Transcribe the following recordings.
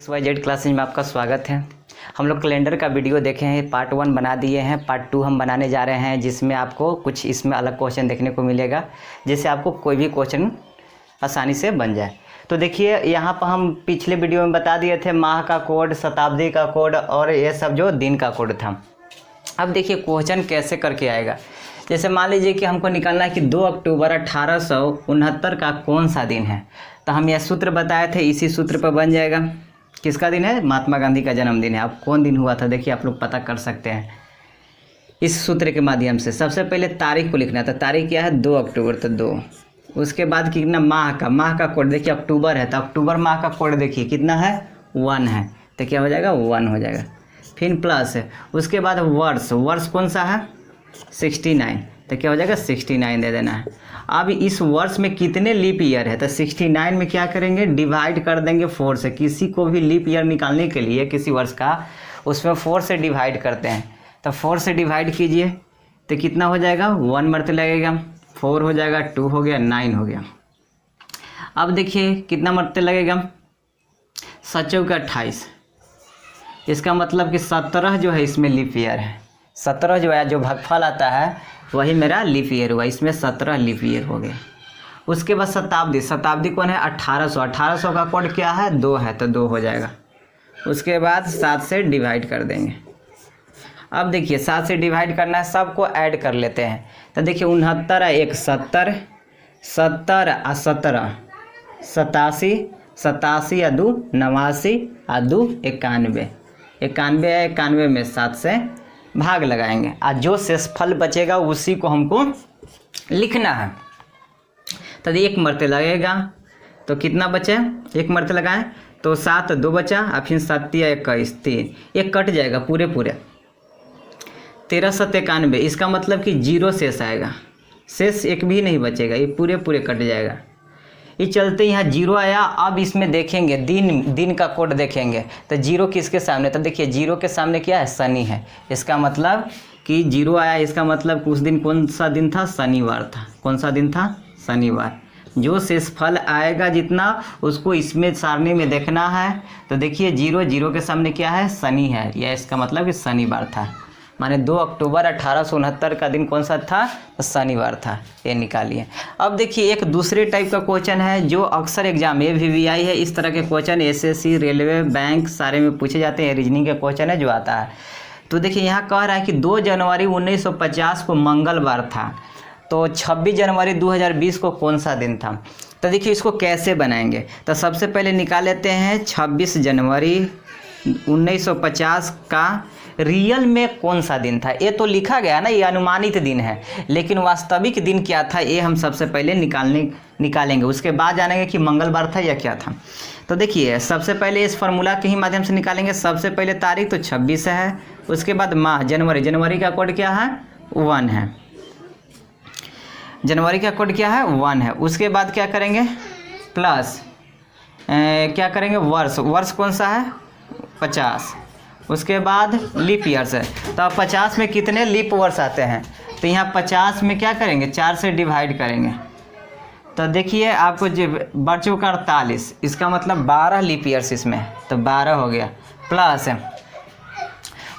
XYZ classes में आपका स्वागत है। हम लोग कैलेंडर का वीडियो देखे हैं, पार्ट 1 बना दिए हैं, पार्ट 2 हम बनाने जा रहे हैं, जिसमें आपको कुछ इसमें अलग क्वेश्चन देखने को मिलेगा, जिससे आपको कोई भी क्वेश्चन आसानी से बन जाए। तो देखिए यहाँ पर हम पिछले वीडियो में बता दिए थे माह का कोड, शताब्दी का कोड और ये सब जो दिन का कोड था। अब देखिए क्वेश्चन कैसे करके आएगा। जैसे मान लीजिए कि हमको निकालना है कि 2 अक्टूबर 1869 का कौन सा दिन है, तो हम यह सूत्र बताए थे, इसी सूत्र पर बन जाएगा। किसका दिन है? महात्मा गांधी का जन्मदिन है। अब कौन दिन हुआ था देखिए आप लोग पता कर सकते हैं इस सूत्र के माध्यम से। सबसे पहले तारीख को लिखना था। तारीख क्या है? 2 अक्टूबर, तो 2। उसके बाद कितना माह का कोड देखिए, अक्टूबर है तो अक्टूबर माह का कोड देखिए कितना है? 1 है, तो क्या हो जाएगा? 1 हो जाएगा। फिर प्लस है, उसके बाद वर्ष कौन सा है? 69, तो क्या हो जाएगा? 69 दे देना है। अब इस वर्ष में कितने लीप ईयर है, तो 69 में क्या करेंगे? डिवाइड कर देंगे 4 से। किसी को भी लीप ईयर निकालने के लिए किसी वर्ष का, उसमें 4 से डिवाइड करते हैं, तो 4 से डिवाइड कीजिए तो कितना हो जाएगा? 1 मरते लगेगा, 4 हो जाएगा, 2 हो गया, 9 हो गया। अब देखिए कितना मरते लगेगा? 7 चौके 28, इसका मतलब कि 17 जो है इसमें लीप ईयर है। 17 जो है, जो भागफल आता है वही मेरा लीप ईयर हुआ, इसमें 17 लीप ईयर हो गया। उसके बाद शताब्दी कौन है? 1800 का कोड क्या है? 2 है, तो 2 हो जाएगा। उसके बाद 7 से डिवाइड कर देंगे। अब देखिए 7 से डिवाइड करना है, सबको ऐड कर लेते हैं। तो देखिए 69 है, 1 70, 70 आ 17 87, 87 आ 2 89 आ 2 91, 91 है, 91 में 7 से भाग लगाएंगे। आज जो शेषफल बचेगा उसी को हमको लिखना है। तो 1 मरते लगेगा, तो कितना बचे? 1 मरते लगाएं तो 7, 2 बचा, और फिर 7 या 21, 3, 1 कट जाएगा पूरे 13 7 91, इसका मतलब कि 0 शेष आएगा, शेष 1 भी नहीं बचेगा, ये पूरे कट जाएगा। ये चलते यहाँ 0 आया। अब इसमें देखेंगे दिन का कोड देखेंगे, तो 0 किसके सामने? तो देखिए 0 के सामने क्या है? शनि है। इसका मतलब कि 0 आया, इसका मतलब उस दिन कौन सा दिन था? शनिवार था। कौन सा दिन था? शनिवार। जो शेषफल आएगा जितना, उसको इसमें सारणी में देखना है। तो देखिए 0 के सामने क्या है? शनि है, यह इसका मतलब कि शनिवार था। माने 2 अक्टूबर 1869 का दिन कौन सा था? तो शनिवार था। ये निकालिए। अब देखिए एक दूसरे टाइप का क्वेश्चन है जो अक्सर एग्जाम में भी आई है। इस तरह के क्वेश्चन एसएससी, रेलवे, बैंक सारे में पूछे जाते हैं। रीजनिंग का क्वेश्चन है जो आता है। तो देखिए यहाँ कह रहा है कि 2 जनवरी 1950 को मंगलवार था, तो 26 जनवरी 2020 को कौन सा दिन था? तो देखिए इसको कैसे बनाएंगे। तो सबसे पहले निकाल लेते हैं 26 जनवरी 1950 का रियल में कौन सा दिन था। ये तो लिखा गया ना, ये अनुमानित दिन है, लेकिन वास्तविक दिन क्या था ये हम सबसे पहले निकालेंगे। उसके बाद जानेंगे कि मंगलवार था या क्या था। तो देखिए सबसे पहले इस फार्मूला के ही माध्यम से निकालेंगे। सबसे पहले तारीख तो 26 है, उसके बाद माह जनवरी का कोड क्या है? 1 है। जनवरी का कोड क्या है? 1 है। उसके बाद क्या करेंगे? प्लस क्या करेंगे? वर्ष कौन सा है? 50। उसके बाद लीप ईयर्स है, तो 50 में कितने लीप वर्ष आते हैं? तो यहाँ 50 में क्या करेंगे? 4 से डिवाइड करेंगे, तो देखिए आपको जो बढ़ चुका 48, इसका मतलब 12 लीप ईयर्स इसमें, तो 12 हो गया। प्लस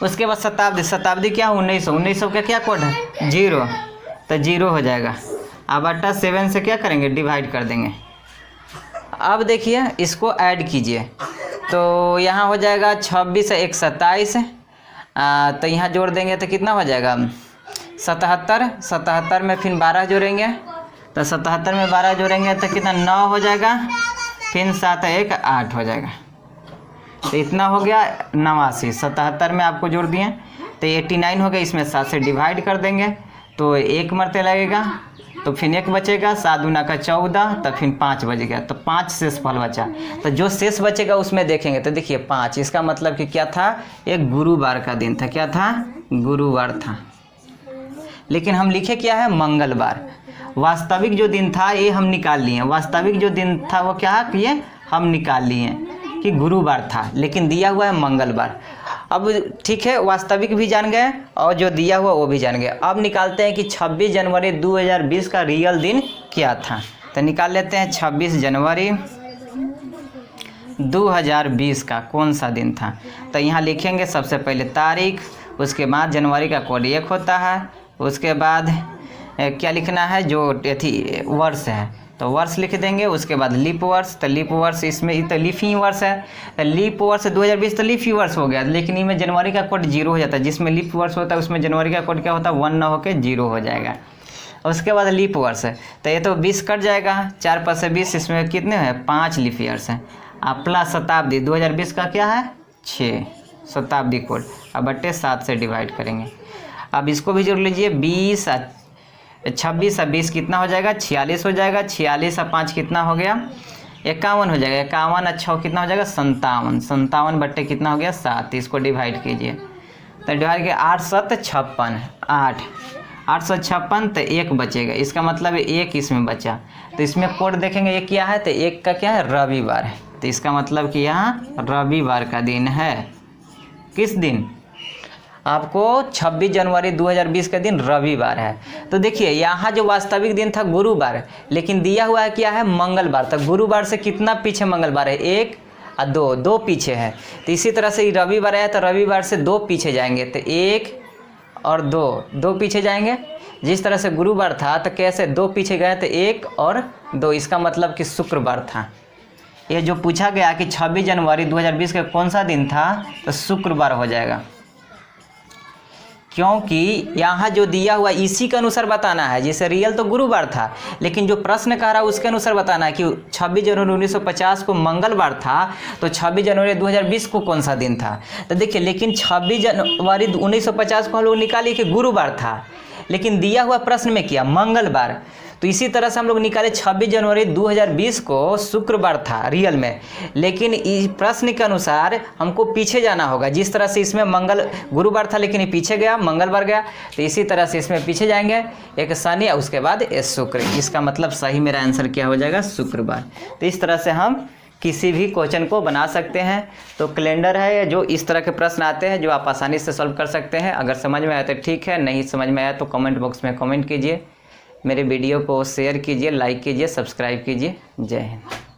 उसके बाद शताब्दी क्या? 1900 का क्या कोड है? 0, तो 0 हो जाएगा। अब 7 से क्या करेंगे? डिवाइड कर देंगे। अब देखिए इसको ऐड कीजिए, तो यहाँ हो जाएगा 26 1 27, तो यहाँ जोड़ देंगे तो कितना हो जाएगा? 77 में फिर 12 जोड़ेंगे, तो 77 में 12 जोड़ेंगे तो कितना? 9 हो जाएगा, फिर 7 1 8 हो जाएगा, तो इतना हो गया 89। 77 में आपको जोड़ दिए तो 89 हो गया। इसमें 7 से डिवाइड कर देंगे तो 1 मरते लगेगा, तो फिर 1 बचेगा, 7 दूना का 14, तो फिर 5 बच गया, तो 5 शेष फल बचा। तो जो शेष बचेगा उसमें देखेंगे, तो देखिए 5, इसका मतलब कि क्या था? एक गुरुवार का दिन था। क्या था? गुरुवार था, लेकिन हम लिखे क्या है? मंगलवार। वास्तविक जो दिन था ये हम निकाल लिए। वास्तविक जो दिन था वो क्या किए? हम निकाल लिए कि गुरुवार था, लेकिन दिया हुआ है मंगलवार। अब ठीक है, वास्तविक भी जान गए और जो दिया हुआ वो भी जान गए। अब निकालते हैं कि 26 जनवरी 2020 का रियल दिन क्या था। तो निकाल लेते हैं 26 जनवरी 2020 का कौन सा दिन था। तो यहाँ लिखेंगे सबसे पहले तारीख, उसके बाद जनवरी का कोड 1 होता है, उसके बाद क्या लिखना है जो वर्ष है तो वर्ष लिख देंगे, उसके बाद लीप वर्ष। तो लीप वर्ष इसमें तो लीफ ही वर्ष है, तो लीप वर्ष 2020 तो लीफ ही वर्ष हो गया, लेकिन इनमें जनवरी का कोड 0 हो जाता है। जिसमें लीप वर्ष होता है उसमें जनवरी का कोड क्या होता है 1 ना होकर 0 हो जाएगा। उसके बाद लीप वर्ष है तो ये तो 20 कट जाएगा, 4 5 से 20, इसमें कितने हैं 5 लीप ईयर्स हैं। अब प्लस शताब्दी 2020 का क्या है 6 शताब्दी कोड, अब बट्टे 7 से डिवाइड करेंगे। अब इसको भी जोड़ लीजिए, 26 और 20 कितना हो जाएगा 46 हो जाएगा, 46 और 5 कितना हो गया 51 हो जाएगा, 51 और 6 कितना हो जाएगा 57, 57 बट्टे कितना हो गया 7, इसको डिवाइड कीजिए। तो डिवाइड किया 8 7 56, 856, तो 1 बचेगा, इसका मतलब है 1 इसमें बचा। तो इसमें कोड देखेंगे 1 क्या है, तो 1 का क्या है रविवार है, तो इसका मतलब कि यहाँ रविवार का दिन है। किस दिन आपको 26 जनवरी 2020 का दिन रविवार है। तो देखिए यहाँ जो वास्तविक दिन था गुरुवार, लेकिन दिया हुआ है क्या है मंगलवार। तो गुरुवार से कितना पीछे मंगलवार है 1 और 2 पीछे है। तो इसी तरह से रविवार है तो रविवार से 2 पीछे जाएंगे, तो 1 और 2 पीछे जाएंगे। जिस तरह से गुरुवार था तो कैसे 2 पीछे गए तो 1 और 2, इसका मतलब कि शुक्रवार था। ये जो पूछा गया कि 26 जनवरी 2020 का कौन सा दिन था, तो शुक्रवार हो जाएगा, क्योंकि यहाँ जो दिया हुआ इसी के अनुसार बताना है। जैसे रियल तो गुरुवार था, लेकिन जो प्रश्न कह रहा है उसके अनुसार बताना है कि 26 जनवरी 1950 को मंगलवार था, तो 26 जनवरी 2020 को कौन सा दिन था। तो देखिए, लेकिन 26 जनवरी 1950 को हम लोग निकाले कि गुरुवार था, लेकिन दिया हुआ प्रश्न में किया मंगलवार। तो इसी तरह से हम लोग निकाले 26 जनवरी 2020 को शुक्रवार था रियल में, लेकिन इस प्रश्न के अनुसार हमको पीछे जाना होगा। जिस तरह से इसमें गुरुवार था लेकिन ये पीछे गया मंगलवार गया, तो इसी तरह से इसमें पीछे जाएंगे, एक शनि और उसके बाद एक शुक्र। इसका मतलब सही मेरा आंसर क्या हो जाएगा शुक्रवार। तो इस तरह से हम किसी भी क्वेश्चन को बना सकते हैं। तो कैलेंडर है जो इस तरह के प्रश्न आते हैं जो आप आसानी से सॉल्व कर सकते हैं। अगर समझ में आया तो ठीक है, नहीं समझ में आया तो कमेंट बॉक्स में कमेंट कीजिए। मेरे वीडियो को शेयर कीजिए, लाइक कीजिए, सब्सक्राइब कीजिए। जय हिंद।